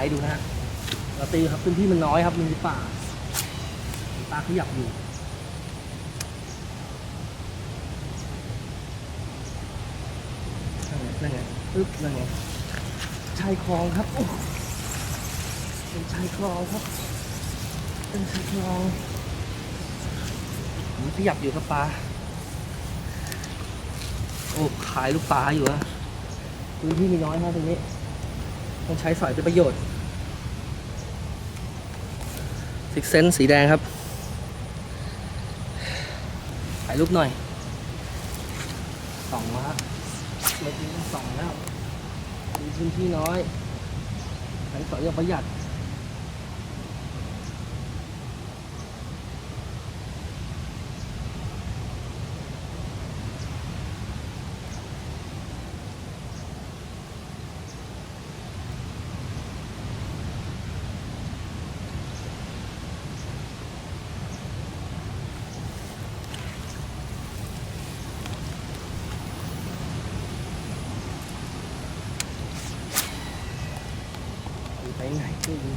ให้ดูนะฮะเราตีครับพื้นที่มันน้อยครับมันมีป่าขยับอยู่นั่นไงอึ๊บนั่นไงชายคลองครับเป็นชายคลองครับเป็นชายคลองมันขยับอยู่ครับปลาโอ้ขายลูกปลาอยู่อะพื้นที่มีน้อยครับตรงนี้ต้องใช้สอยเป็นประโยชน์ซิกเซนสีแดงครับถ่ายรูปหน่อยส่องมาครับเมื่อกี้ส่องแล้วมีพื้นที่น้อยใช้สอยอย่างประหยัดไปไหนก็ดี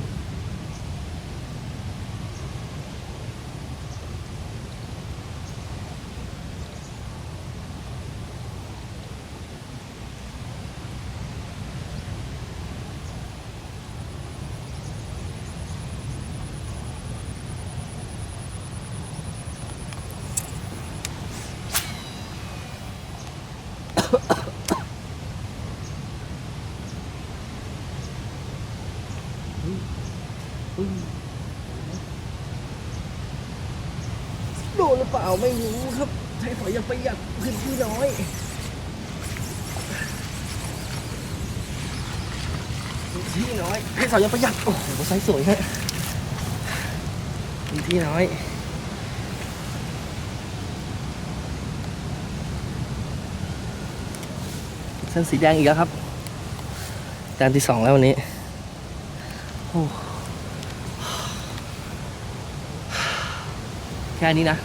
โดนหรือเปล่าไม่รู้ครับใช้สอยอย่างประหยัดพื้นที่น้อยพื้นที่น้อยให้สอยอย่างประหยัดโอ้โหไซส์สวยฮะพื้นที่น้อยเส้นสีแดงอีกแล้วครับแต้มที่2แล้ววันนี้โอ้แค่นี้นะ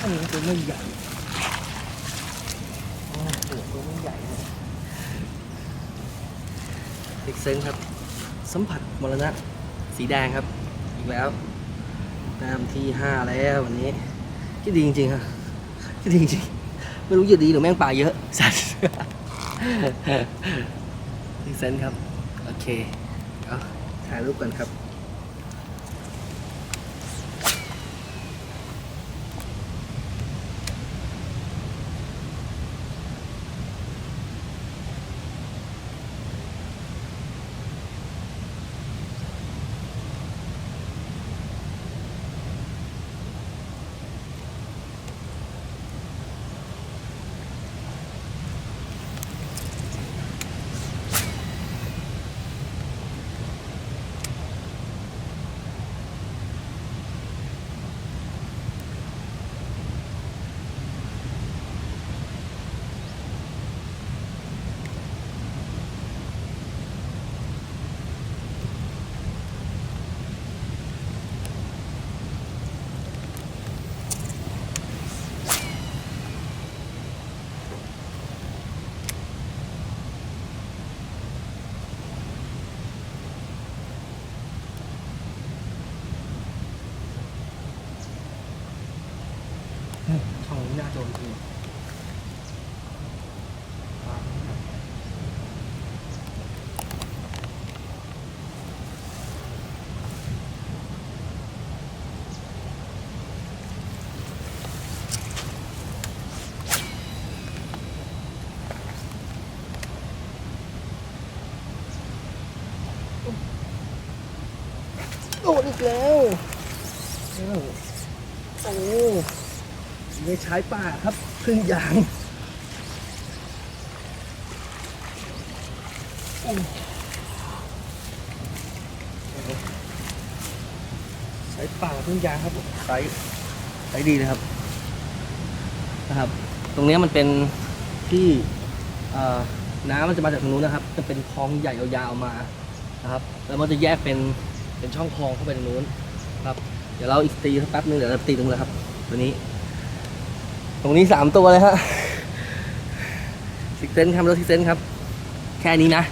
อันนี้ตัวไม่ใหญ่โอ้โหตัวไม่ใหญ่นะเด็กเซนครับสัมผัสมรณะสีแดงครับอีกแล้วแต้มที่5แล้ววันนี้ที่ดีจริงๆครับที่ดีจริงๆไม่รู้จะดีหรือแม่งปลาเยอะสัตว์เด็กเซนครับโอเคเอาถ่ายรูปกันครับ ช่องนี้น่าโจมจริงโดนอีกแล้วโอ้ไม่ใช้ป่าครับพึ่งยางใช้ป่าพึ่งยางครับใช้ดีเลยครับนะครับ ตรงนี้มันเป็นที่น้ำมันจะมาจากตรงนู้นนะครับ จะเป็นคลองใหญ่ยาวๆมานะครับ แล้วมันจะแยกเป็นช่องคลองเข้าไปตรงนู้นครับ เดี๋ยวเราอีกตีสักแป๊บนึงเดี๋ยวเราตีตรงนี้ครับตัวนี้ ตรงนี้3 ตัวเลยฮะซิกเซนครับแล้วซิกเซนครับ แค่นี้นะ